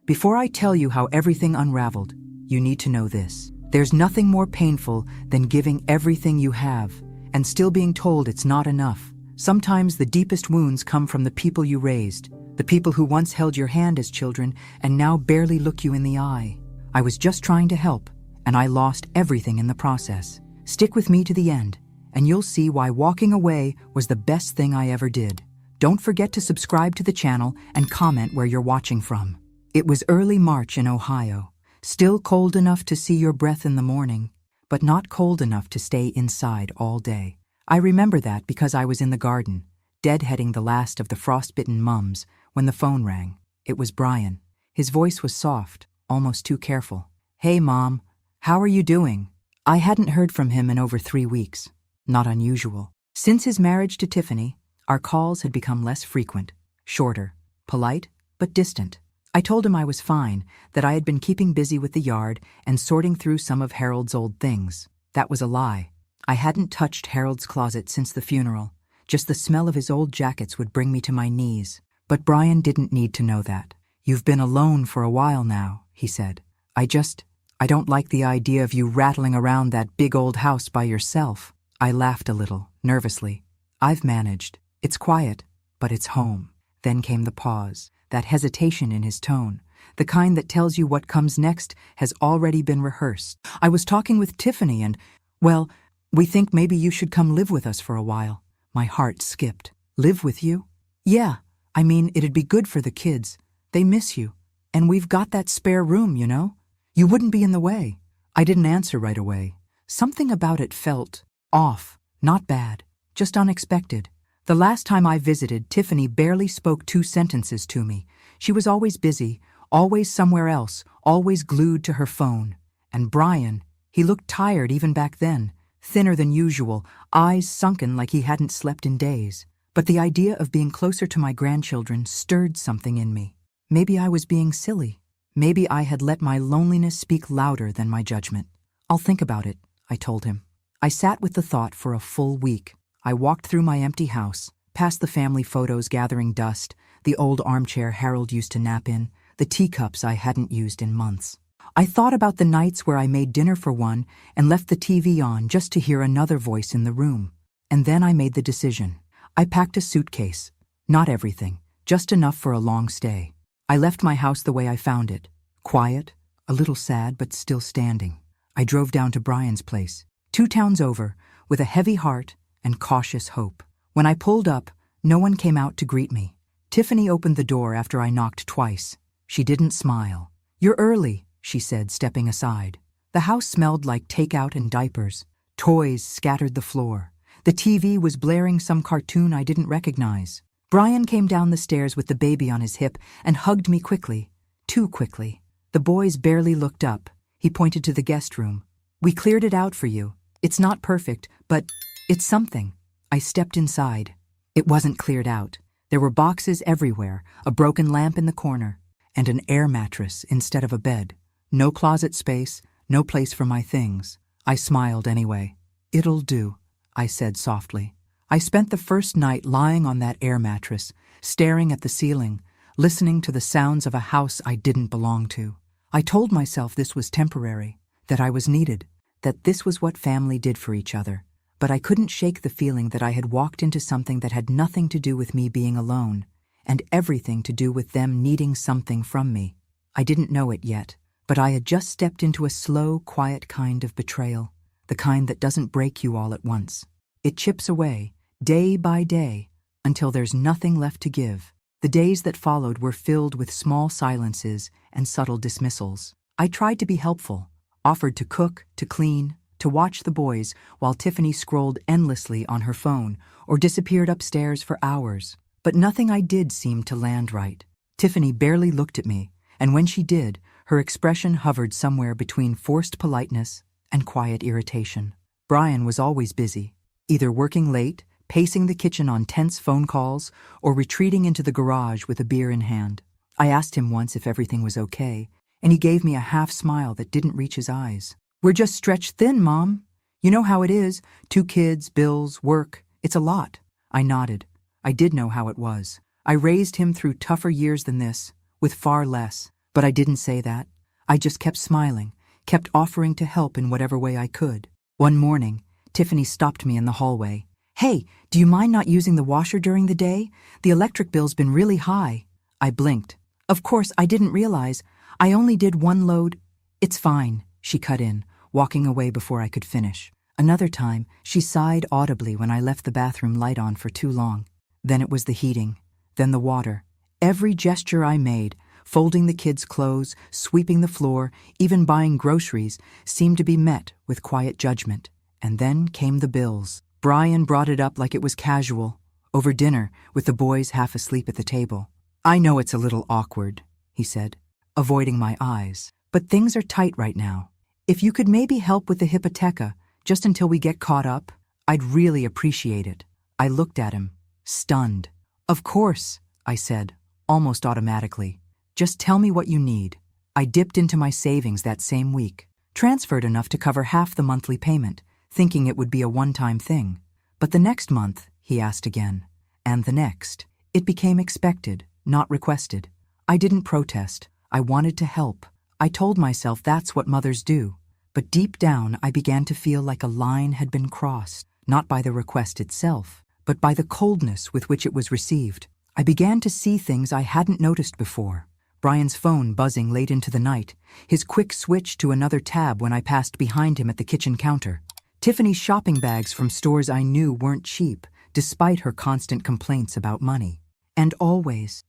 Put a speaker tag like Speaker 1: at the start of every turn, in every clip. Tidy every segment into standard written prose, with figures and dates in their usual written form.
Speaker 1: Before I tell you how everything unraveled, you need to know this. There's nothing more painful than giving everything you have and still being told it's not enough. Sometimes the deepest wounds come from the people you raised, the people who once held your hand as children and now barely look you in the eye. I was just trying to help, and I lost everything in the process. Stick with me to the end, and you'll see why walking away was the best thing I ever did. Don't forget to subscribe to the channel and comment where you're watching from. It was early March in Ohio, still cold enough to see your breath in the morning, but not cold enough to stay inside all day. I remember that because I was in the garden, deadheading the last of the frostbitten mums, when the phone rang. It was Brian. His voice was soft, almost too careful. "Hey, Mom, how are you doing?" I hadn't heard from him in over 3 weeks. Not unusual. Since his marriage to Tiffany, our calls had become less frequent, shorter, polite, but distant. I told him I was fine, that I had been keeping busy with the yard and sorting through some of Harold's old things. That was a lie. I hadn't touched Harold's closet since the funeral. Just the smell of his old jackets would bring me to my knees. But Brian didn't need to know that. "You've been alone for a while now," he said. I don't like the idea of you rattling around that big old house by yourself." I laughed a little, nervously. "I've managed. It's quiet, but it's home." Then came the pause, that hesitation in his tone, the kind that tells you what comes next has already been rehearsed. "I was talking with Tiffany and, well, we think maybe you should come live with us for a while." My heart skipped. "Live with you?" "Yeah, I mean, it'd be good for the kids. They miss you. And we've got that spare room, you know? You wouldn't be in the way." I didn't answer right away. Something about it felt off, not bad, just unexpected. The last time I visited, Tiffany barely spoke 2 sentences to me. She was always busy, always somewhere else, always glued to her phone. And Brian, he looked tired even back then, thinner than usual, eyes sunken like he hadn't slept in days. But the idea of being closer to my grandchildren stirred something in me. Maybe I was being silly. Maybe I had let my loneliness speak louder than my judgment. "I'll think about it," I told him. I sat with the thought for a full week. I walked through my empty house, past the family photos gathering dust, the old armchair Harold used to nap in, the teacups I hadn't used in months. I thought about the nights where I made dinner for one and left the TV on just to hear another voice in the room. And then I made the decision. I packed a suitcase. Not everything, just enough for a long stay. I left my house the way I found it, quiet, a little sad but still standing. I drove down to Brian's place, 2 towns over, with a heavy heart and cautious hope. When I pulled up, no one came out to greet me. Tiffany opened the door after I knocked twice. She didn't smile. "You're early," she said, stepping aside. The house smelled like takeout and diapers. Toys scattered the floor. The TV was blaring some cartoon I didn't recognize. Brian came down the stairs with the baby on his hip and hugged me quickly, too quickly. The boys barely looked up. He pointed to the guest room. "We cleared it out for you. It's not perfect, but it's something." I stepped inside. It wasn't cleared out. There were boxes everywhere, a broken lamp in the corner, and an air mattress instead of a bed. No closet space, no place for my things. I smiled anyway. "It'll do," I said softly. I spent the first night lying on that air mattress, staring at the ceiling, listening to the sounds of a house I didn't belong to. I told myself this was temporary, that I was needed, that this was what family did for each other. But I couldn't shake the feeling that I had walked into something that had nothing to do with me being alone, and everything to do with them needing something from me. I didn't know it yet, but I had just stepped into a slow, quiet kind of betrayal, the kind that doesn't break you all at once. It chips away, day by day, until there's nothing left to give. The days that followed were filled with small silences and subtle dismissals. I tried to be helpful, offered to cook, to clean, to watch the boys while Tiffany scrolled endlessly on her phone or disappeared upstairs for hours. But nothing I did seemed to land right. Tiffany barely looked at me, and when she did, her expression hovered somewhere between forced politeness and quiet irritation. Brian was always busy, either working late, pacing the kitchen on tense phone calls, or retreating into the garage with a beer in hand. I asked him once if everything was okay, and he gave me a half smile that didn't reach his eyes. "We're just stretched thin, Mom. You know how it is. 2 kids, bills, work. It's a lot." I nodded. I did know how it was. I raised him through tougher years than this, with far less. But I didn't say that. I just kept smiling, kept offering to help in whatever way I could. One morning, Tiffany stopped me in the hallway. "Hey, do you mind not using the washer during the day? The electric bill's been really high." I blinked. Of course, I didn't realize. I only did one load. "It's fine," she cut in, walking away before I could finish. Another time, she sighed audibly when I left the bathroom light on for too long. Then it was the heating, then the water. Every gesture I made, folding the kids' clothes, sweeping the floor, even buying groceries, seemed to be met with quiet judgment. And then came the bills. Brian brought it up like it was casual, over dinner, with the boys half asleep at the table. "I know it's a little awkward," he said, avoiding my eyes, "but things are tight right now. If you could maybe help with the hypotheca, just until we get caught up, I'd really appreciate it." I looked at him, stunned. "Of course," I said, almost automatically. "Just tell me what you need." I dipped into my savings that same week, transferred enough to cover half the monthly payment, thinking it would be a one-time thing. But the next month, he asked again, and the next. It became expected, not requested. I didn't protest. I wanted to help. I told myself that's what mothers do. But deep down, I began to feel like a line had been crossed, not by the request itself, but by the coldness with which it was received. I began to see things I hadn't noticed before. Brian's phone buzzing late into the night, his quick switch to another tab when I passed behind him at the kitchen counter. Tiffany's shopping bags from stores I knew weren't cheap, despite her constant complaints about money. And always,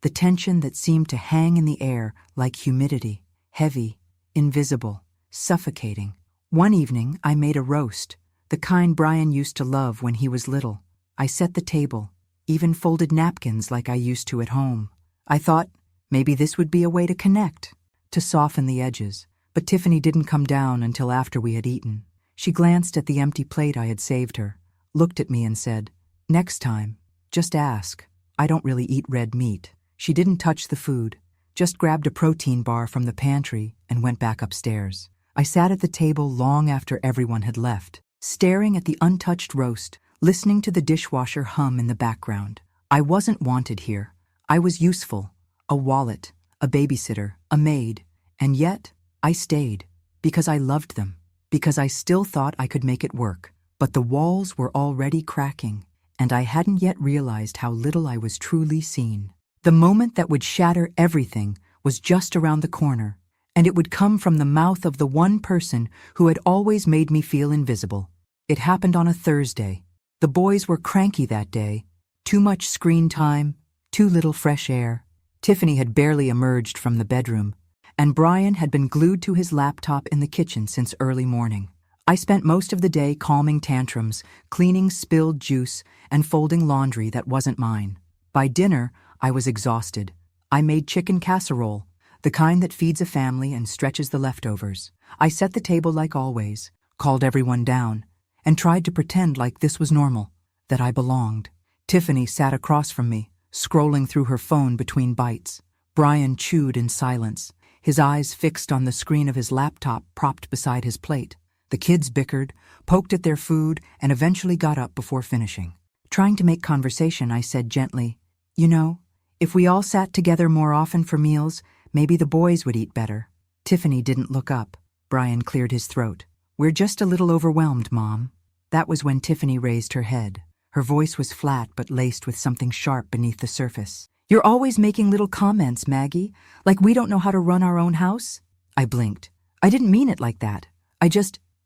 Speaker 1: the tension that seemed to hang in the air like humidity, heavy, invisible, suffocating. One evening, I made a roast, the kind Brian used to love when he was little. I set the table, even folded napkins like I used to at home. I thought, maybe this would be a way to connect, to soften the edges. But Tiffany didn't come down until after we had eaten. She glanced at the empty plate I had saved her, looked at me and said, "Next time, just ask. I don't really eat red meat." She didn't touch the food, just grabbed a protein bar from the pantry and went back upstairs. I sat at the table long after everyone had left, staring at the untouched roast, listening to the dishwasher hum in the background. I wasn't wanted here. I was useful, a wallet, a babysitter, a maid, and yet I stayed because I loved them. Because I still thought I could make it work. But the walls were already cracking, and I hadn't yet realized how little I was truly seen. The moment that would shatter everything was just around the corner, and it would come from the mouth of the one person who had always made me feel invisible. It happened on a Thursday. The boys were cranky that day. Too much screen time, too little fresh air. Tiffany had barely emerged from the bedroom, and Brian had been glued to his laptop in the kitchen since early morning. I spent most of the day calming tantrums, cleaning spilled juice, and folding laundry that wasn't mine. By dinner, I was exhausted. I made chicken casserole, the kind that feeds a family and stretches the leftovers. I set the table like always, called everyone down, and tried to pretend like this was normal, that I belonged. Tiffany sat across from me, scrolling through her phone between bites. Brian chewed in silence, his eyes fixed on the screen of his laptop propped beside his plate. The kids bickered, poked at their food, and eventually got up before finishing. Trying to make conversation, I said gently, "You know, if we all sat together more often for meals, maybe the boys would eat better." Tiffany didn't look up. Brian cleared his throat. "We're just a little overwhelmed, Mom." That was when Tiffany raised her head. Her voice was flat but laced with something sharp beneath the surface. "You're always making little comments, Maggie, like we don't know how to run our own house." I blinked. "I didn't mean it like that.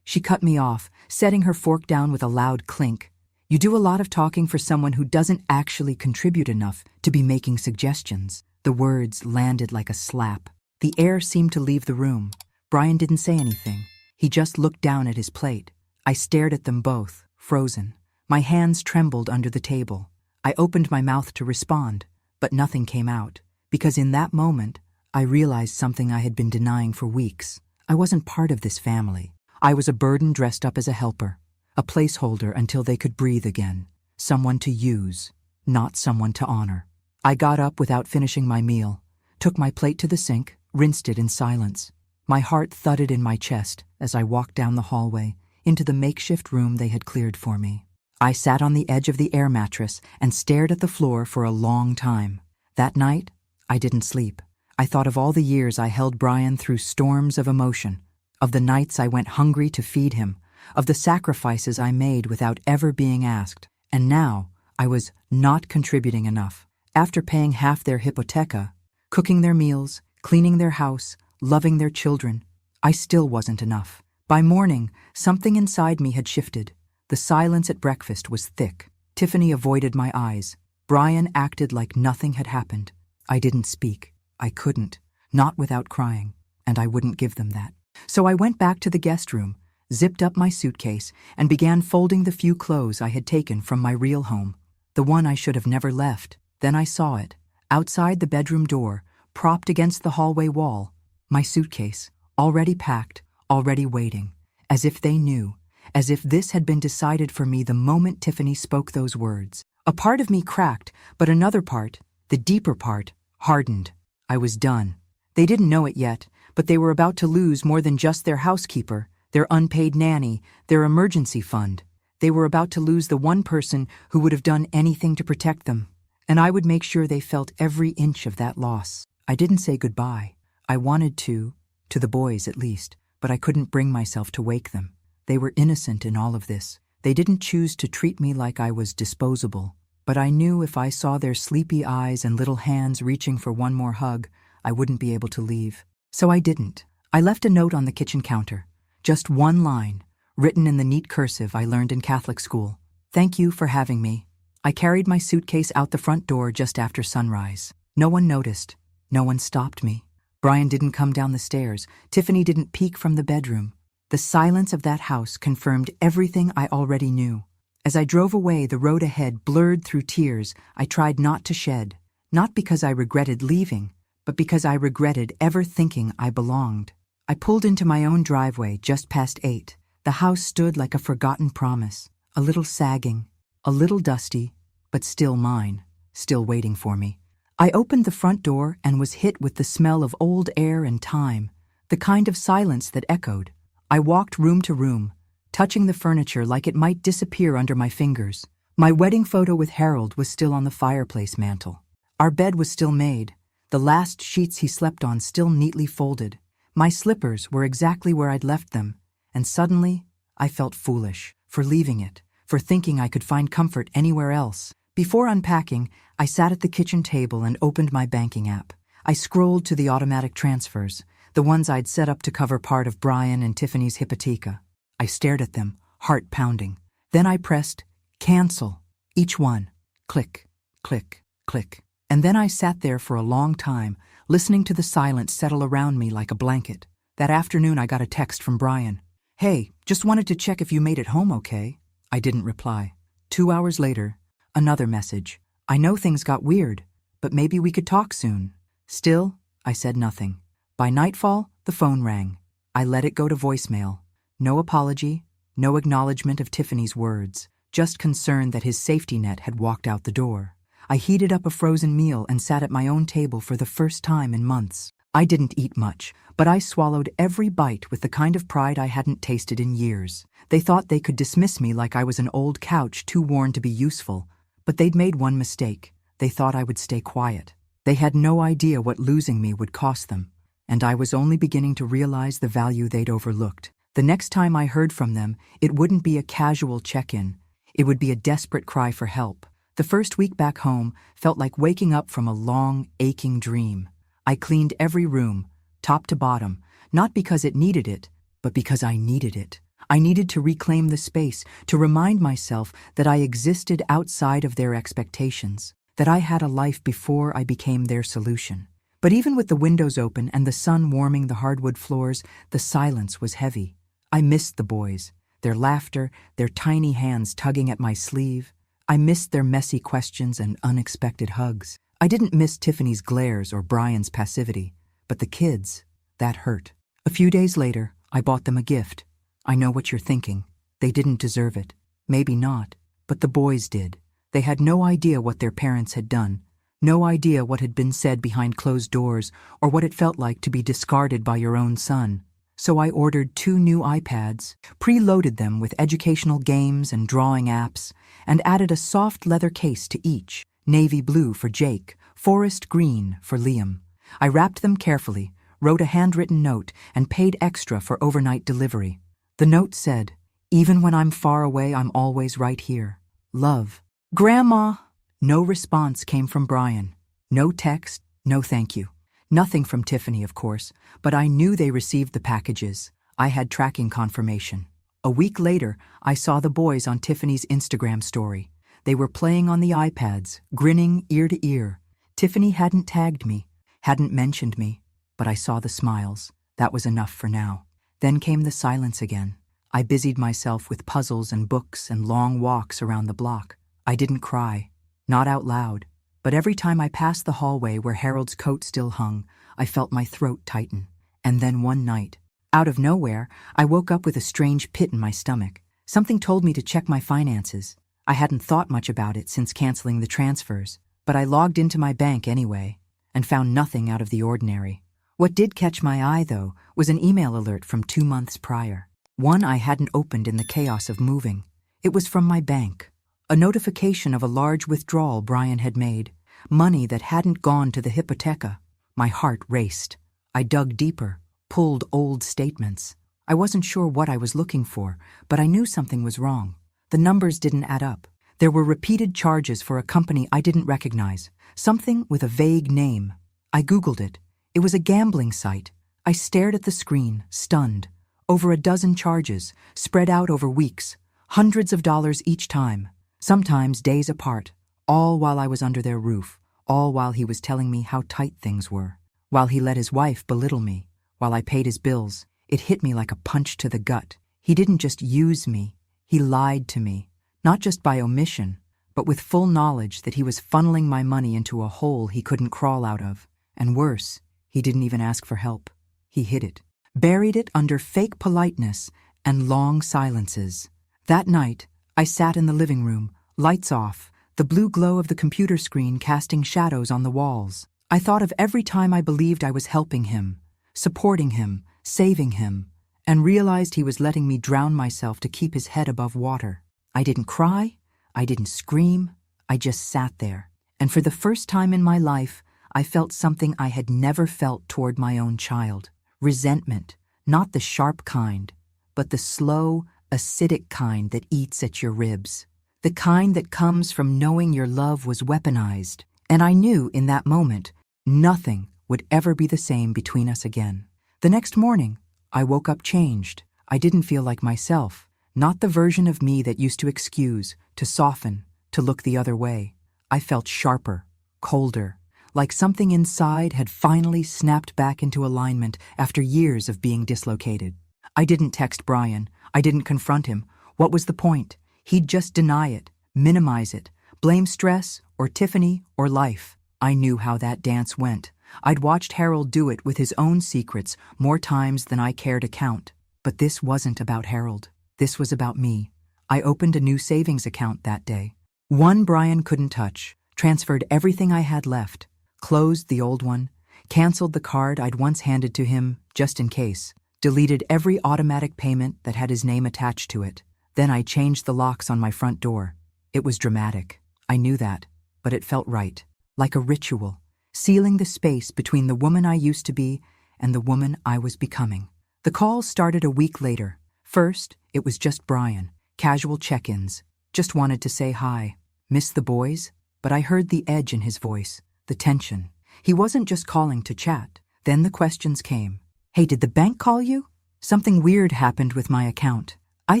Speaker 1: She cut me off, setting her fork down with a loud clink. "You do a lot of talking for someone who doesn't actually contribute enough to be making suggestions." The words landed like a slap. The air seemed to leave the room. Brian didn't say anything. He just looked down at his plate. I stared at them both, frozen. My hands trembled under the table. I opened my mouth to respond, but nothing came out, because in that moment, I realized something I had been denying for weeks. I wasn't part of this family. I was a burden dressed up as a helper, a placeholder until they could breathe again, someone to use, not someone to honor. I got up without finishing my meal, took my plate to the sink, rinsed it in silence. My heart thudded in my chest as I walked down the hallway into the makeshift room they had cleared for me. I sat on the edge of the air mattress and stared at the floor for a long time. That night, I didn't sleep. I thought of all the years I held Brian through storms of emotion, of the nights I went hungry to feed him, of the sacrifices I made without ever being asked. And now, I was not contributing enough. After paying half their hypotheca, cooking their meals, cleaning their house, loving their children, I still wasn't enough. By morning, something inside me had shifted. The silence at breakfast was thick. Tiffany avoided my eyes. Brian acted like nothing had happened. I didn't speak. I couldn't, not without crying, and I wouldn't give them that. So I went back to the guest room, zipped up my suitcase, and began folding the few clothes I had taken from my real home, the one I should have never left. Then I saw it, outside the bedroom door, propped against the hallway wall, my suitcase, already packed, already waiting, as if they knew, as if this had been decided for me the moment Tiffany spoke those words. A part of me cracked, but another part, the deeper part, hardened. I was done. They didn't know it yet, but they were about to lose more than just their housekeeper, their unpaid nanny, their emergency fund. They were about to lose the one person who would have done anything to protect them, and I would make sure they felt every inch of that loss. I didn't say goodbye. I wanted to the boys at least, but I couldn't bring myself to wake them. They were innocent in all of this. They didn't choose to treat me like I was disposable, but I knew if I saw their sleepy eyes and little hands reaching for one more hug, I wouldn't be able to leave. So I didn't. I left a note on the kitchen counter. Just one line, written in the neat cursive I learned in Catholic school. Thank you for having me. I carried my suitcase out the front door just after sunrise. No one noticed. No one stopped me. Brian didn't come down the stairs. Tiffany didn't peek from the bedroom. The silence of that house confirmed everything I already knew. As I drove away, the road ahead blurred through tears I tried not to shed, not because I regretted leaving, but because I regretted ever thinking I belonged. I pulled into my own driveway just past 8. The house stood like a forgotten promise, a little sagging, a little dusty, but still mine, still waiting for me. I opened the front door and was hit with the smell of old air and time, the kind of silence that echoed. I walked room to room, touching the furniture like it might disappear under my fingers. My wedding photo with Harold was still on the fireplace mantel. Our bed was still made, the last sheets he slept on still neatly folded. My slippers were exactly where I'd left them, and suddenly I felt foolish for leaving it, for thinking I could find comfort anywhere else. Before unpacking, I sat at the kitchen table and opened my banking app. I scrolled to the automatic transfers, the ones I'd set up to cover part of Brian and Tiffany's hypotheca. I stared at them, heart pounding. Then I pressed cancel, each one. Click, click, click. And then I sat there for a long time, listening to the silence settle around me like a blanket. That afternoon I got a text from Brian. Hey, just wanted to check if you made it home okay. I didn't reply. 2 hours later, another message. I know things got weird, but maybe we could talk soon. Still, I said nothing. By nightfall, the phone rang. I let it go to voicemail. No apology, no acknowledgement of Tiffany's words, just concern that his safety net had walked out the door. I heated up a frozen meal and sat at my own table for the first time in months. I didn't eat much, but I swallowed every bite with the kind of pride I hadn't tasted in years. They thought they could dismiss me like I was an old couch too worn to be useful, but they'd made one mistake. They thought I would stay quiet. They had no idea what losing me would cost them, and I was only beginning to realize the value they'd overlooked. The next time I heard from them, it wouldn't be a casual check-in. It would be a desperate cry for help. The first week back home felt like waking up from a long, aching dream. I cleaned every room, top to bottom, not because it needed it, but because I needed it. I needed to reclaim the space, to remind myself that I existed outside of their expectations, that I had a life before I became their solution. But even with the windows open and the sun warming the hardwood floors, the silence was heavy. I missed the boys, their laughter, their tiny hands tugging at my sleeve. I missed their messy questions and unexpected hugs. I didn't miss Tiffany's glares or Brian's passivity, but the kids, that hurt. A few days later, I bought them a gift. I know what you're thinking. They didn't deserve it. Maybe not, but the boys did. They had no idea what their parents had done, no idea what had been said behind closed doors or what it felt like to be discarded by your own son. So I ordered 2 new iPads, preloaded them with educational games and drawing apps, and added a soft leather case to each, navy blue for Jake, forest green for Liam. I wrapped them carefully, wrote a handwritten note, and paid extra for overnight delivery. The note said, "Even when I'm far away, I'm always right here. Love." Grandma! No response came from Brian. No text, no thank you. Nothing from Tiffany, of course, but I knew they received the packages. I had tracking confirmation. A week later, I saw the boys on Tiffany's Instagram story. They were playing on the iPads, grinning ear to ear. Tiffany hadn't tagged me, hadn't mentioned me, but I saw the smiles. That was enough for now. Then came the silence again. I busied myself with puzzles and books and long walks around the block. I didn't cry, not out loud, but every time I passed the hallway where Harold's coat still hung, I felt my throat tighten. And then one night, out of nowhere, I woke up with a strange pit in my stomach. Something told me to check my finances. I hadn't thought much about it since canceling the transfers, but I logged into my bank anyway and found nothing out of the ordinary. What did catch my eye, though, was an email alert from 2 months prior. One I hadn't opened in the chaos of moving. It was from my bank. A notification of a large withdrawal Brian had made, money that hadn't gone to the hypotheca. My heart raced. I dug deeper, pulled old statements. I wasn't sure what I was looking for, but I knew something was wrong. The numbers didn't add up. There were repeated charges for a company I didn't recognize, something with a vague name. I Googled it. It was a gambling site. I stared at the screen, stunned. Over a dozen charges, spread out over weeks, hundreds of dollars each time, sometimes days apart, all while I was under their roof, all while he was telling me how tight things were, while he let his wife belittle me, while I paid his bills. It hit me like a punch to the gut. He didn't just use me, he lied to me, not just by omission, but with full knowledge that he was funneling my money into a hole he couldn't crawl out of. And worse, he didn't even ask for help. He hid it, buried it under fake politeness and long silences. That night, I sat in the living room, lights off, the blue glow of the computer screen casting shadows on the walls. I thought of every time I believed I was helping him, supporting him, saving him, and realized he was letting me drown myself to keep his head above water. I didn't cry, I didn't scream, I just sat there. And for the first time in my life, I felt something I had never felt toward my own child. Resentment, not the sharp kind, but the slow, acidic kind that eats at your ribs. The kind that comes from knowing your love was weaponized. And I knew in that moment, nothing would ever be the same between us again. The next morning, I woke up changed. I didn't feel like myself, not the version of me that used to excuse, to soften, to look the other way. I felt sharper, colder, like something inside had finally snapped back into alignment after years of being dislocated. I didn't text Brian. I didn't confront him. What was the point? He'd just deny it, minimize it, blame stress or Tiffany or life. I knew how that dance went. I'd watched Harold do it with his own secrets more times than I cared to count. But this wasn't about Harold. This was about me. I opened a new savings account that day. One Brian couldn't touch, transferred everything I had left, closed the old one, canceled the card I'd once handed to him just in case, deleted every automatic payment that had his name attached to it. Then I changed the locks on my front door. It was dramatic. I knew that, but it felt right, like a ritual, sealing the space between the woman I used to be and the woman I was becoming. The calls started a week later. First, it was just Brian, casual check-ins, just wanted to say hi. Miss the boys? But I heard the edge in his voice, the tension. He wasn't just calling to chat. Then the questions came. Hey, did the bank call you? Something weird happened with my account. I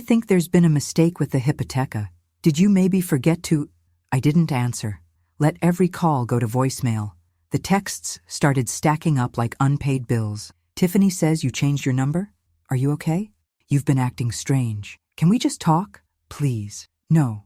Speaker 1: think there's been a mistake with the hypotheca. Did you maybe forget to... I didn't answer. Let every call go to voicemail. The texts started stacking up like unpaid bills. Tiffany says you changed your number? Are you okay? You've been acting strange. Can we just talk? Please. No,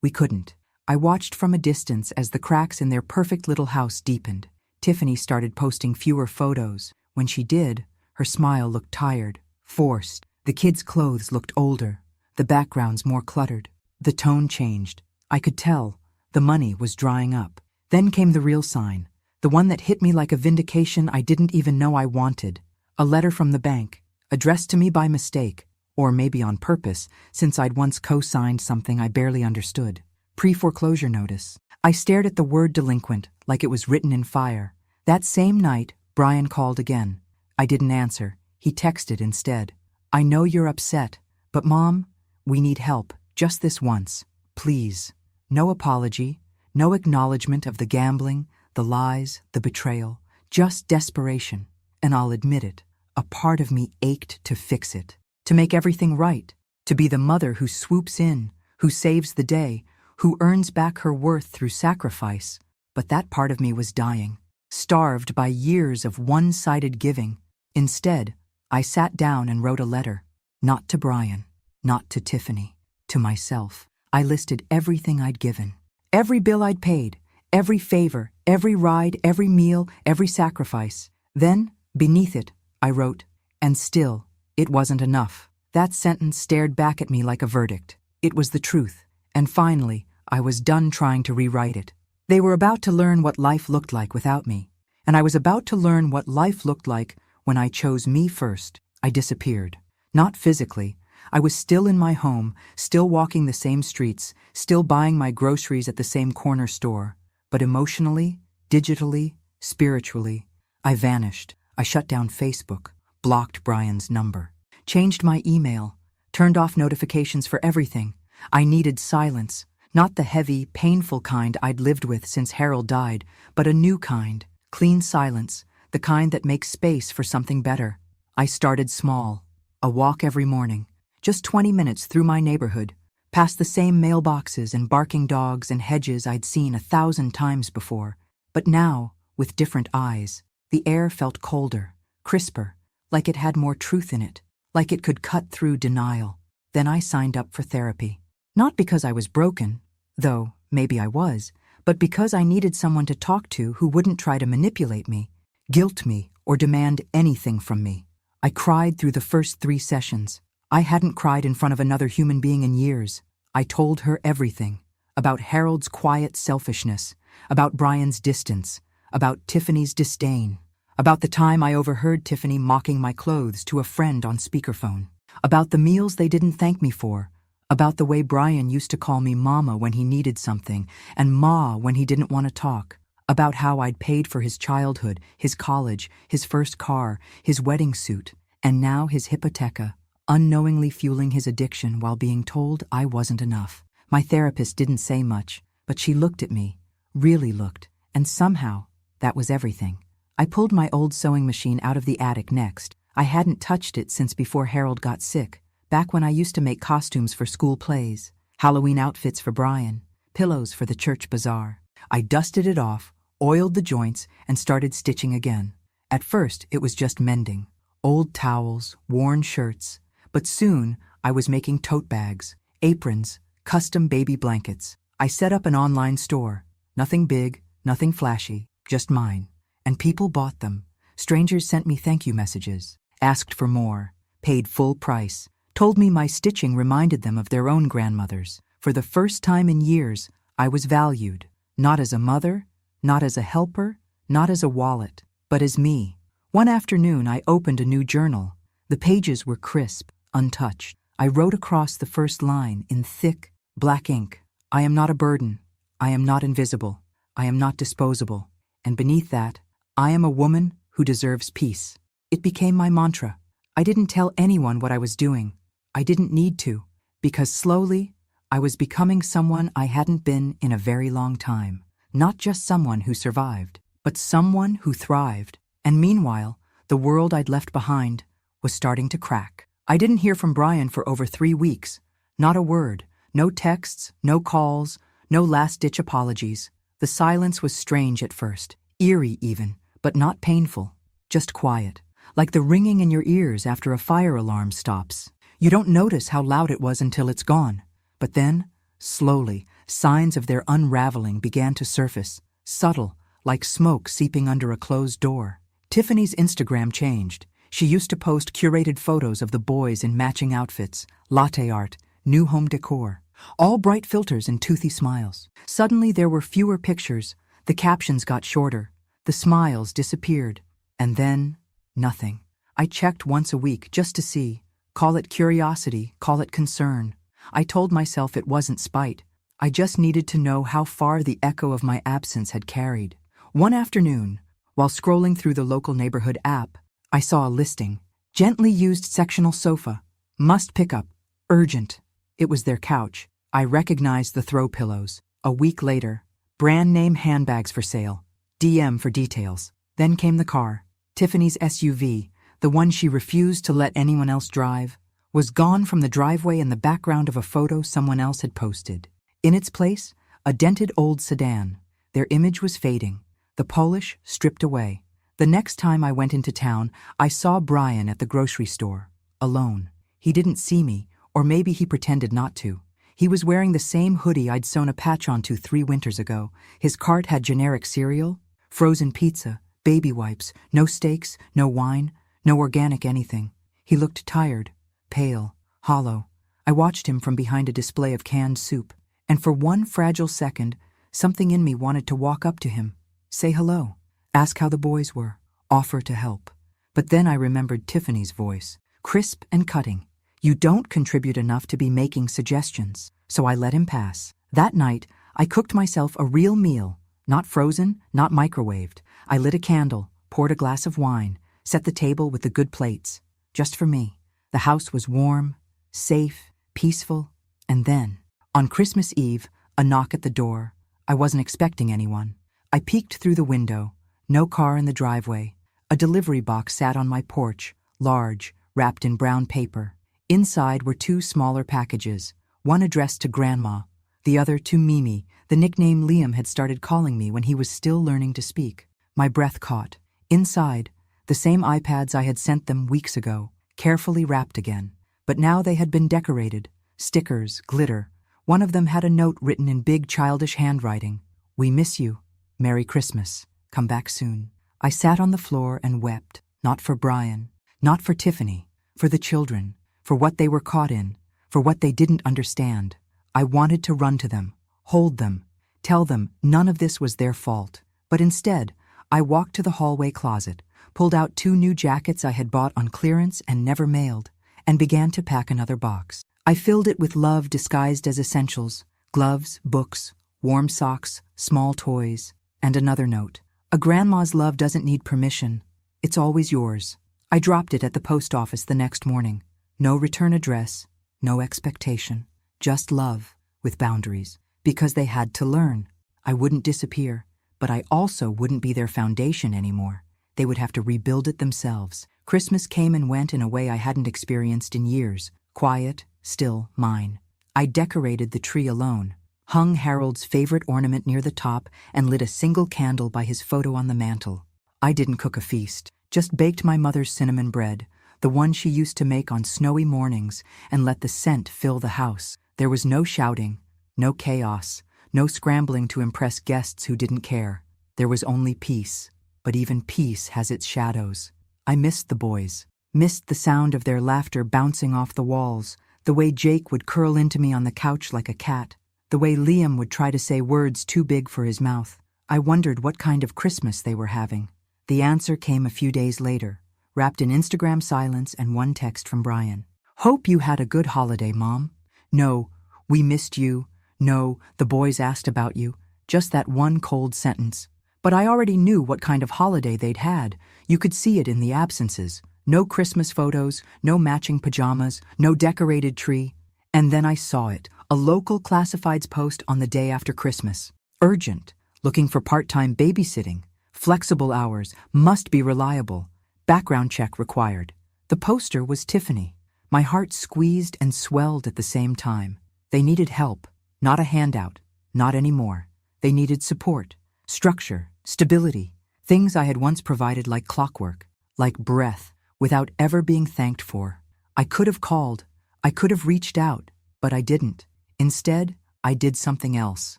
Speaker 1: we couldn't. I watched from a distance as the cracks in their perfect little house deepened. Tiffany started posting fewer photos. When she did, her smile looked tired, forced. The kids' clothes looked older, the backgrounds more cluttered. The tone changed. I could tell. The money was drying up. Then came the real sign, the one that hit me like a vindication I didn't even know I wanted. A letter from the bank, addressed to me by mistake, or maybe on purpose, since I'd once co-signed something I barely understood. Pre-foreclosure notice. I stared at the word delinquent like it was written in fire. That same night, Brian called again. I didn't answer. He texted instead. I know you're upset, but Mom, we need help, just this once. Please. No apology, no acknowledgement of the gambling, the lies, the betrayal, just desperation. And I'll admit it, a part of me ached to fix it, to make everything right, to be the mother who swoops in, who saves the day, who earns back her worth through sacrifice. But that part of me was dying, starved by years of one-sided giving. Instead, I sat down and wrote a letter. Not to Brian, not to Tiffany, to myself. I listed everything I'd given, every bill I'd paid, every favor, every ride, every meal, every sacrifice. Then, beneath it, I wrote, and still, it wasn't enough. That sentence stared back at me like a verdict. It was the truth, and finally, I was done trying to rewrite it. They were about to learn what life looked like without me, and I was about to learn what life looked like when I chose me first. I disappeared. Not physically. I was still in my home, still walking the same streets, still buying my groceries at the same corner store. But emotionally, digitally, spiritually, I vanished. I shut down Facebook, blocked Brian's number, changed my email, turned off notifications for everything. I needed silence, not the heavy, painful kind I'd lived with since Harold died, but a new kind, clean silence, the kind that makes space for something better. I started small, a walk every morning, just 20 minutes through my neighborhood, past the same mailboxes and barking dogs and hedges I'd seen 1,000 times before. But now, with different eyes, the air felt colder, crisper, like it had more truth in it, like it could cut through denial. Then I signed up for therapy. Not because I was broken, though maybe I was, but because I needed someone to talk to who wouldn't try to manipulate me, guilt me, or demand anything from me. I cried through the first 3 sessions. I hadn't cried in front of another human being in years. I told her everything. About Harold's quiet selfishness, about Brian's distance, about Tiffany's disdain, about the time I overheard Tiffany mocking my clothes to a friend on speakerphone, about the meals they didn't thank me for, about the way Brian used to call me Mama when he needed something and Ma when he didn't want to talk, about how I'd paid for his childhood, his college, his first car, his wedding suit, and now his hypotheca, unknowingly fueling his addiction while being told I wasn't enough. My therapist didn't say much, but she looked at me, really looked, and somehow, that was everything. I pulled my old sewing machine out of the attic next. I hadn't touched it since before Harold got sick, back when I used to make costumes for school plays, Halloween outfits for Brian, pillows for the church bazaar. I dusted it off, oiled the joints, and started stitching again. At first, it was just mending. Old towels, worn shirts. But soon, I was making tote bags, aprons, custom baby blankets. I set up an online store. Nothing big, nothing flashy, just mine. And people bought them. Strangers sent me thank you messages, asked for more, paid full price, told me my stitching reminded them of their own grandmothers. For the first time in years, I was valued. Not as a mother, not as a helper, not as a wallet, but as me. One afternoon, I opened a new journal. The pages were crisp, untouched. I wrote across the first line in thick, black ink. I am not a burden. I am not invisible. I am not disposable. And beneath that, I am a woman who deserves peace. It became my mantra. I didn't tell anyone what I was doing. I didn't need to, because slowly, I was becoming someone I hadn't been in a very long time. Not just someone who survived, but someone who thrived. And meanwhile, the world I'd left behind was starting to crack. I didn't hear from Brian for over 3 weeks. Not a word, no texts, no calls, no last-ditch apologies. The silence was strange at first, eerie even, but not painful, just quiet, like the ringing in your ears after a fire alarm stops. You don't notice how loud it was until it's gone. But then, slowly, signs of their unraveling began to surface, subtle, like smoke seeping under a closed door. Tiffany's Instagram changed. She used to post curated photos of the boys in matching outfits, latte art, new home decor, all bright filters and toothy smiles. Suddenly there were fewer pictures, the captions got shorter, the smiles disappeared, and then, nothing. I checked once a week just to see. Call it curiosity, call it concern. I told myself it wasn't spite. I just needed to know how far the echo of my absence had carried. One afternoon, While scrolling through the local neighborhood app, I saw a listing. Gently used sectional sofa. Must pick up. Urgent. It was their couch. I recognized the throw pillows. A week later, brand name handbags for sale. DM for details. Then came the car. Tiffany's SUV, the one she refused to let anyone else drive, was gone from the driveway in the background of a photo someone else had posted. In its place, a dented old sedan. Their image was fading, the polish stripped away. The next time I went into town, I saw Brian at the grocery store, alone. He didn't see me, or maybe he pretended not to. He was wearing the same hoodie I'd sewn a patch onto 3 winters ago. His cart had generic cereal, frozen pizza, baby wipes, no steaks, no wine, no organic anything. He looked tired, pale, hollow. I watched him from behind a display of canned soup, and for one fragile second, something in me wanted to walk up to him, say hello, ask how the boys were, offer to help. But then I remembered Tiffany's voice, crisp and cutting. You don't contribute enough to be making suggestions. So I let him pass. That night, I cooked myself a real meal, not frozen, not microwaved. I lit a candle, poured a glass of wine, set the table with the good plates, just for me. The house was warm, safe, peaceful, and then, on Christmas Eve, a knock at the door. I wasn't expecting anyone. I peeked through the window, no car in the driveway. A delivery box sat on my porch, large, wrapped in brown paper. Inside were 2 smaller packages, one addressed to Grandma, the other to Mimi, the nickname Liam had started calling me when he was still learning to speak. My breath caught. Inside, the same iPads I had sent them weeks ago, carefully wrapped again. But now they had been decorated, stickers, glitter. One of them had a note written in big childish handwriting. We miss you. Merry Christmas. Come back soon. I sat on the floor and wept, not for Brian, not for Tiffany, for the children, for what they were caught in, for what they didn't understand. I wanted to run to them, hold them, tell them none of this was their fault. But instead, I walked to the hallway closet, pulled out 2 new jackets I had bought on clearance and never mailed, and began to pack another box. I filled it with love disguised as essentials, gloves, books, warm socks, small toys, and another note. A grandma's love doesn't need permission. It's always yours. I dropped it at the post office the next morning. No return address, no expectation, just love, with boundaries. Because they had to learn. I wouldn't disappear, but I also wouldn't be their foundation anymore. They would have to rebuild it themselves. Christmas came and went in a way I hadn't experienced in years. Quiet, still, mine. I decorated the tree alone, hung Harold's favorite ornament near the top, and lit a single candle by his photo on the mantel. I didn't cook a feast, just baked my mother's cinnamon bread, the one she used to make on snowy mornings, and let the scent fill the house. There was no shouting, no chaos, no scrambling to impress guests who didn't care. There was only peace, but even peace has its shadows. I missed the boys, missed the sound of their laughter bouncing off the walls, the way Jake would curl into me on the couch like a cat, the way Liam would try to say words too big for his mouth. I wondered what kind of Christmas they were having. The answer came a few days later, wrapped in Instagram silence and one text from Brian. Hope you had a good holiday, Mom. No, we missed you. No, the boys asked about you. Just that one cold sentence. But I already knew what kind of holiday they'd had. You could see it in the absences. No Christmas photos, no matching pajamas, no decorated tree. And then I saw it, a local classifieds post on the day after Christmas. Urgent, looking for part-time babysitting. Flexible hours, must be reliable. Background check required. The poster was Tiffany. My heart squeezed and swelled at the same time. They needed help, not a handout, not anymore. They needed support, structure, stability, things I had once provided like clockwork, like breath, without ever being thanked for. I could have called, I could have reached out, but I didn't. Instead, I did something else.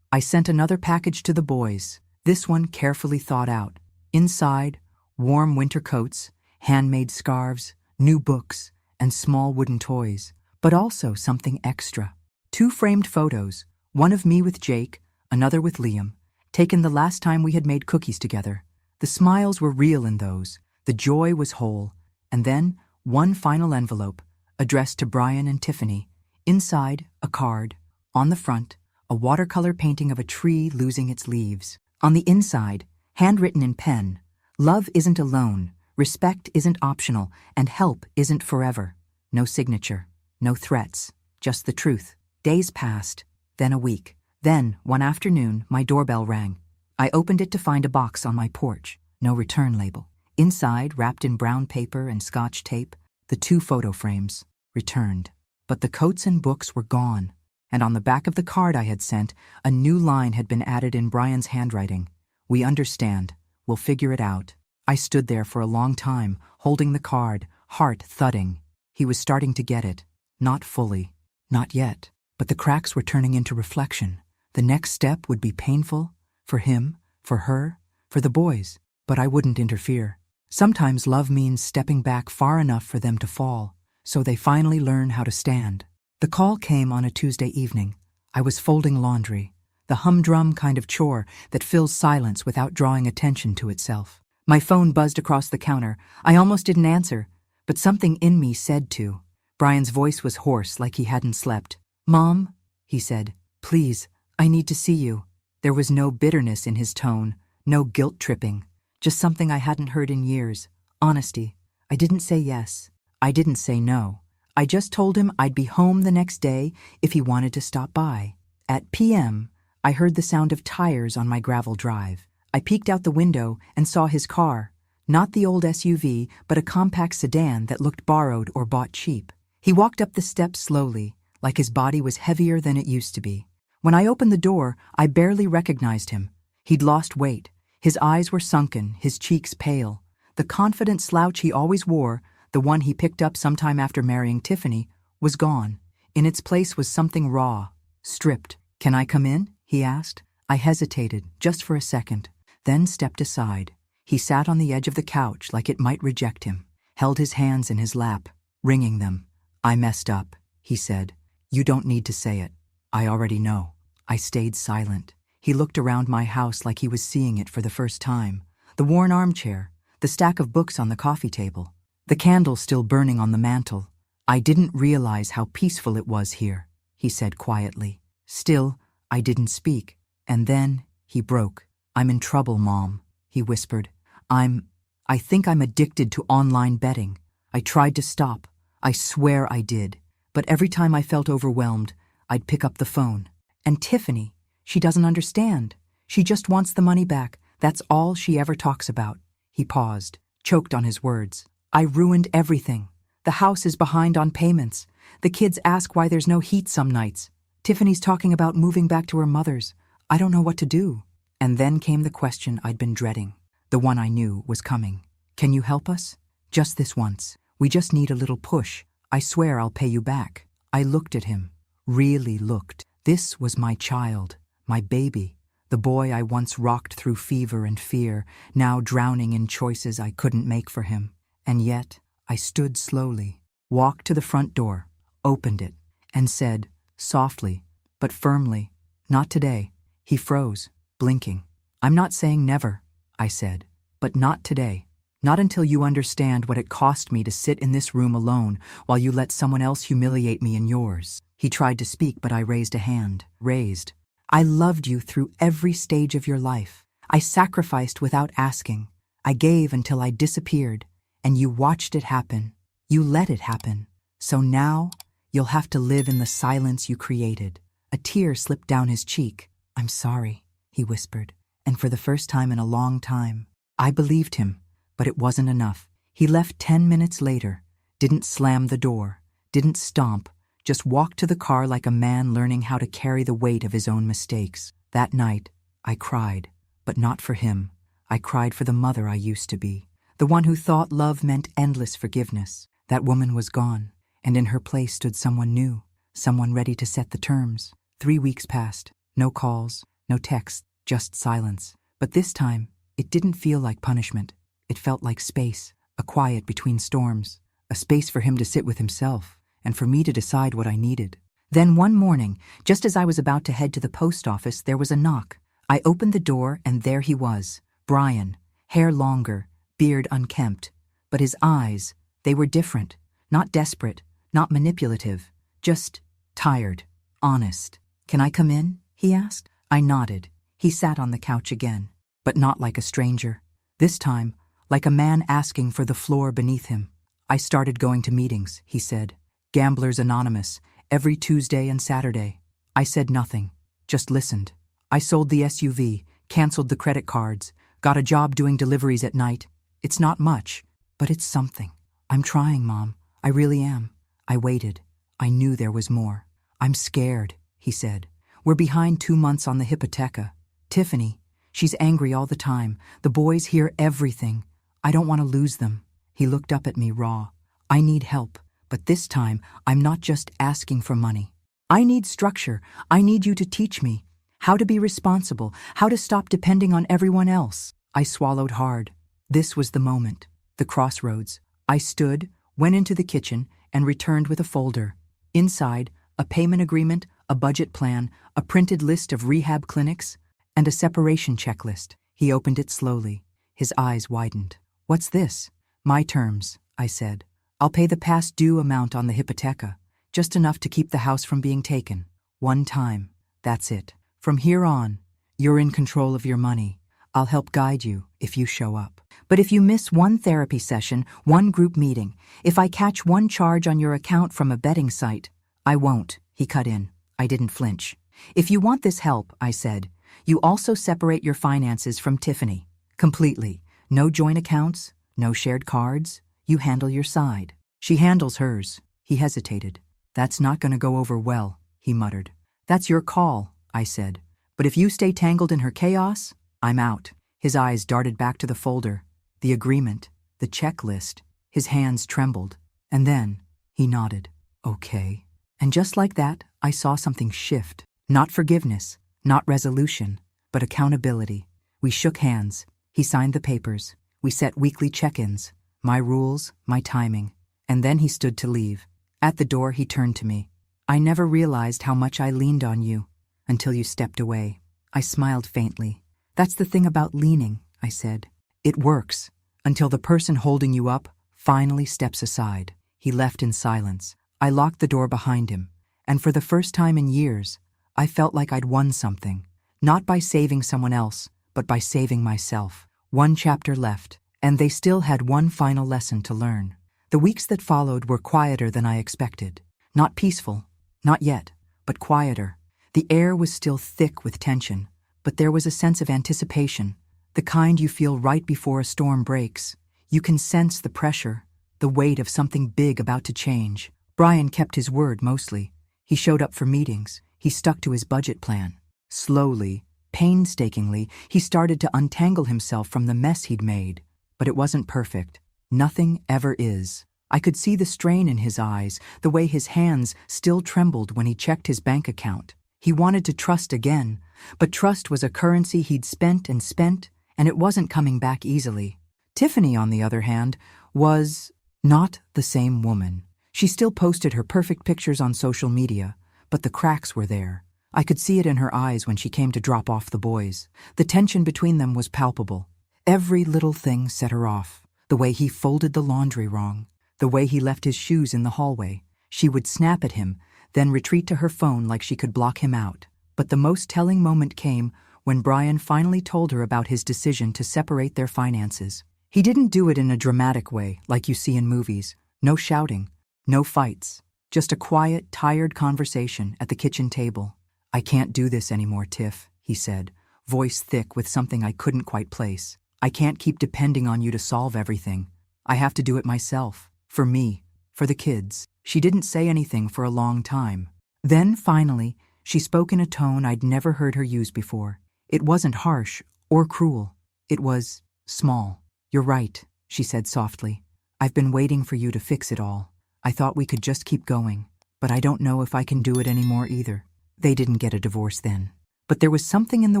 Speaker 1: I sent another package to the boys, this one carefully thought out. Inside, warm winter coats, handmade scarves, new books, and small wooden toys, but also something extra. 2 framed photos, one of me with Jake, another with Liam, taken the last time we had made cookies together. The smiles were real in those, the joy was whole, and then one final envelope, addressed to Brian and Tiffany. Inside, a card. On the front, a watercolor painting of a tree losing its leaves. On the inside, handwritten in pen, Love isn't alone, respect isn't optional, and help isn't forever. No signature, no threats, just the truth. Days passed, then a week. Then, one afternoon, my doorbell rang. I opened it to find a box on my porch, no return label. Inside, wrapped in brown paper and Scotch tape, the 2 photo frames, returned. But the coats and books were gone, and on the back of the card I had sent, a new line had been added in Brian's handwriting. "We understand. We'll figure it out." I stood there for a long time, holding the card, heart thudding. He was starting to get it. Not fully. Not yet. But the cracks were turning into reflection. The next step would be painful, for him, for her, for the boys, but I wouldn't interfere. Sometimes love means stepping back far enough for them to fall, so they finally learn how to stand. The call came on a Tuesday evening. I was folding laundry, the humdrum kind of chore that fills silence without drawing attention to itself. My phone buzzed across the counter. I almost didn't answer, but something in me said to. Brian's voice was hoarse, like he hadn't slept. "Mom," he said, "please, I need to see you." There was no bitterness in his tone, no guilt-tripping, just something I hadn't heard in years. Honesty. I didn't say yes. I didn't say no. I just told him I'd be home the next day if he wanted to stop by. At p.m., I heard the sound of tires on my gravel drive. I peeked out the window and saw his car. Not the old SUV, but a compact sedan that looked borrowed or bought cheap. He walked up the steps slowly, like his body was heavier than it used to be. When I opened the door, I barely recognized him. He'd lost weight. His eyes were sunken, his cheeks pale. The confident slouch he always wore, the one he picked up sometime after marrying Tiffany, was gone. In its place was something raw, stripped. "Can I come in?" he asked. I hesitated, just for a second, then stepped aside. He sat on the edge of the couch like it might reject him, held his hands in his lap, wringing them. "I messed up," he said. "You don't need to say it. I already know." I stayed silent. He looked around my house like he was seeing it for the first time. The worn armchair, the stack of books on the coffee table, the candle still burning on the mantel. "I didn't realize how peaceful it was here," he said quietly. Still, I didn't speak. And then he broke. "I'm in trouble, Mom," he whispered. I think I'm addicted to online betting. I tried to stop. I swear I did. But every time I felt overwhelmed, I'd pick up the phone. And Tiffany, she doesn't understand. She just wants the money back. That's all she ever talks about." He paused, choked on his words. "I ruined everything. The house is behind on payments. The kids ask why there's no heat some nights. Tiffany's talking about moving back to her mother's. I don't know what to do." And then came the question I'd been dreading, the one I knew was coming. "Can you help us? Just this once. We just need a little push. I swear I'll pay you back." I looked at him, really looked. This was my child, my baby, the boy I once rocked through fever and fear, now drowning in choices I couldn't make for him. And yet, I stood slowly, walked to the front door, opened it, and said, softly, but firmly, "Not today." He froze, blinking. "I'm not saying never," I said, "but not today. Not until you understand what it cost me to sit in this room alone while you let someone else humiliate me in yours." He tried to speak, but I raised a hand. Raised. "I loved you through every stage of your life. I sacrificed without asking. I gave until I disappeared, and you watched it happen. You let it happen. So now, you'll have to live in the silence you created." A tear slipped down his cheek. "I'm sorry," he whispered, and for the first time in a long time, I believed him, but it wasn't enough. He left 10 minutes later, didn't slam the door, didn't stomp, just walked to the car like a man learning how to carry the weight of his own mistakes. That night, I cried, but not for him. I cried for the mother I used to be, the one who thought love meant endless forgiveness. That woman was gone, and in her place stood someone new, someone ready to set the terms. 3 weeks passed, no calls, no texts, just silence. But this time, it didn't feel like punishment. It felt like space, a quiet between storms, a space for him to sit with himself, and for me to decide what I needed. Then one morning, just as I was about to head to the post office, there was a knock. I opened the door, and there he was, Brian, hair longer, beard unkempt. But his eyes, they were different, not desperate, not manipulative, just tired, honest. "Can I come in?" he asked. I nodded. He sat on the couch again, but not like a stranger. This time, like a man asking for the floor beneath him. I started going to meetings, he said. Gamblers Anonymous, every Tuesday and Saturday. I said nothing, just listened. I sold the SUV, canceled the credit cards, got a job doing deliveries at night. It's not much, but it's something. I'm trying, Mom. I really am. I waited. I knew there was more. I'm scared, he said. We're behind 2 months on the hypotheca. Tiffany, she's angry all the time. The boys hear everything. I don't want to lose them. He looked up at me raw. I need help, but this time I'm not just asking for money. I need structure. I need you to teach me how to be responsible, how to stop depending on everyone else. I swallowed hard. This was the moment, the crossroads. I stood, went into the kitchen, and returned with a folder. Inside, a payment agreement, a budget plan, a printed list of rehab clinics, and a separation checklist. He opened it slowly. His eyes widened. What's this? My terms, I said. I'll pay the past due amount on the hypotheca, just enough to keep the house from being taken. One time. That's it. From here on, you're in control of your money. I'll help guide you if you show up. But if you miss one therapy session, one group meeting, if I catch one charge on your account from a betting site, I won't, he cut in. I didn't flinch. If you want this help, I said, you also separate your finances from Tiffany. Completely. No joint accounts, no shared cards. You handle your side. She handles hers. He hesitated. That's not going to go over well, he muttered. That's your call, I said. But if you stay tangled in her chaos, I'm out. His eyes darted back to the folder, the agreement, the checklist. His hands trembled. And then he nodded. Okay. And just like that, I saw something shift. Not forgiveness, not resolution, but accountability. We shook hands. He signed the papers. We set weekly check-ins. My rules, my timing. And then he stood to leave. At the door, he turned to me. I never realized how much I leaned on you until you stepped away. I smiled faintly. That's the thing about leaning, I said. It works until the person holding you up finally steps aside. He left in silence. I locked the door behind him, and for the first time in years, I felt like I'd won something, not by saving someone else, but by saving myself. One chapter left, and they still had one final lesson to learn. The weeks that followed were quieter than I expected. Not peaceful, not yet, but quieter. The air was still thick with tension, but there was a sense of anticipation, the kind you feel right before a storm breaks. You can sense the pressure, the weight of something big about to change. Brian kept his word mostly. He showed up for meetings. He stuck to his budget plan. Slowly, painstakingly, he started to untangle himself from the mess he'd made. But it wasn't perfect. Nothing ever is. I could see the strain in his eyes, the way his hands still trembled when he checked his bank account. He wanted to trust again, but trust was a currency he'd spent, and it wasn't coming back easily. Tiffany, on the other hand, was not the same woman. She still posted her perfect pictures on social media, but the cracks were there. I could see it in her eyes when she came to drop off the boys. The tension between them was palpable. Every little thing set her off. The way he folded the laundry wrong, the way he left his shoes in the hallway. She would snap at him, then retreat to her phone like she could block him out. But the most telling moment came when Brian finally told her about his decision to separate their finances. He didn't do it in a dramatic way like you see in movies. No shouting, no fights, just a quiet, tired conversation at the kitchen table. I can't do this anymore, Tiff, he said, voice thick with something I couldn't quite place. I can't keep depending on you to solve everything. I have to do it myself. For me. For the kids. She didn't say anything for a long time. Then, finally, she spoke in a tone I'd never heard her use before. It wasn't harsh or cruel. It was small. You're right, she said softly. I've been waiting for you to fix it all. I thought we could just keep going, but I don't know if I can do it anymore either. They didn't get a divorce then. But there was something in the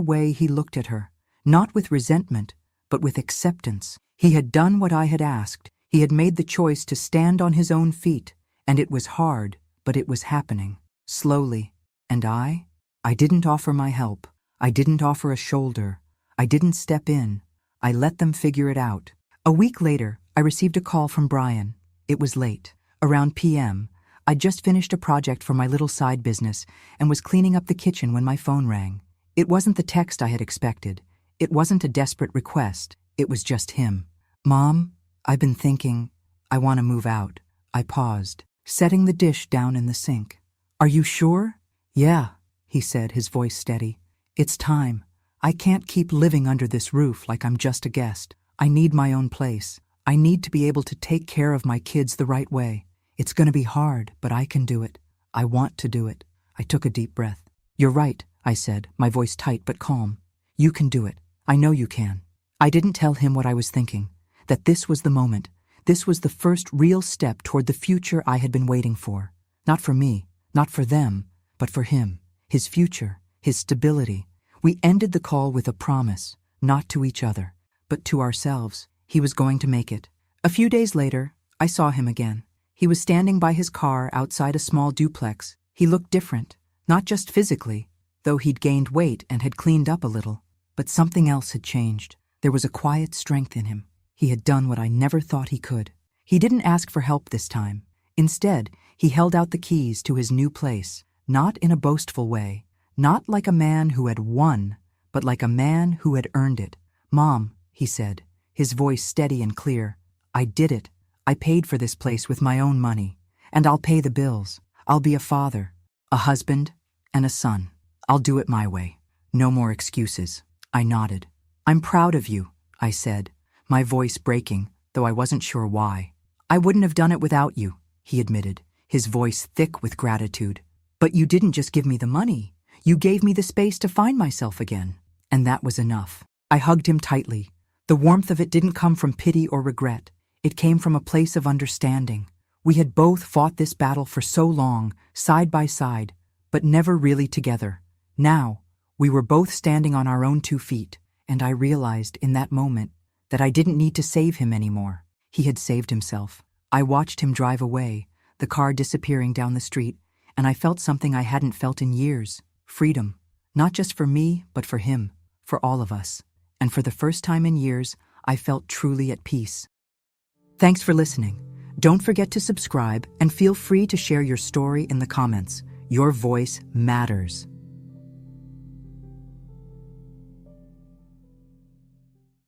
Speaker 1: way he looked at her, not with resentment, but with acceptance. He had done what I had asked. He had made the choice to stand on his own feet, and it was hard, but it was happening, slowly. And I didn't offer my help. I didn't offer a shoulder. I didn't step in. I let them figure it out. A week later, I received a call from Brian. It was late. Around p.m., I'd just finished a project for my little side business and was cleaning up the kitchen when my phone rang. It wasn't the text I had expected. It wasn't a desperate request. It was just him. "Mom, I've been thinking, I want to move out." I paused, setting the dish down in the sink. "Are you sure?" "Yeah," he said, his voice steady. "It's time. I can't keep living under this roof like I'm just a guest. I need my own place. I need to be able to take care of my kids the right way. It's going to be hard, but I can do it. I want to do it." I took a deep breath. "You're right," I said, my voice tight but calm. "You can do it. I know you can." I didn't tell him what I was thinking, that this was the moment. This was the first real step toward the future I had been waiting for. Not for me, not for them, but for him, his future, his stability. We ended the call with a promise, not to each other, but to ourselves. He was going to make it. A few days later, I saw him again. He was standing by his car outside a small duplex. He looked different, not just physically, though he'd gained weight and had cleaned up a little, but something else had changed. There was a quiet strength in him. He had done what I never thought he could. He didn't ask for help this time. Instead, he held out the keys to his new place, not in a boastful way, not like a man who had won, but like a man who had earned it. "Mom," he said, his voice steady and clear, "I did it. I paid for this place with my own money, and I'll pay the bills. I'll be a father, a husband, and a son. I'll do it my way. No more excuses." I nodded. "I'm proud of you," I said, my voice breaking, though I wasn't sure why. "I wouldn't have done it without you," he admitted, his voice thick with gratitude. "But you didn't just give me the money. You gave me the space to find myself again." And that was enough. I hugged him tightly. The warmth of it didn't come from pity or regret. It came from a place of understanding. We had both fought this battle for so long, side by side, but never really together. Now, we were both standing on our own 2 feet, and I realized in that moment that I didn't need to save him anymore. He had saved himself. I watched him drive away, the car disappearing down the street, and I felt something I hadn't felt in years. Freedom. Not just for me, but for him, for all of us. And for the first time in years, I felt truly at peace. Thanks for listening. Don't forget to subscribe and feel free to share your story in the comments. Your voice matters.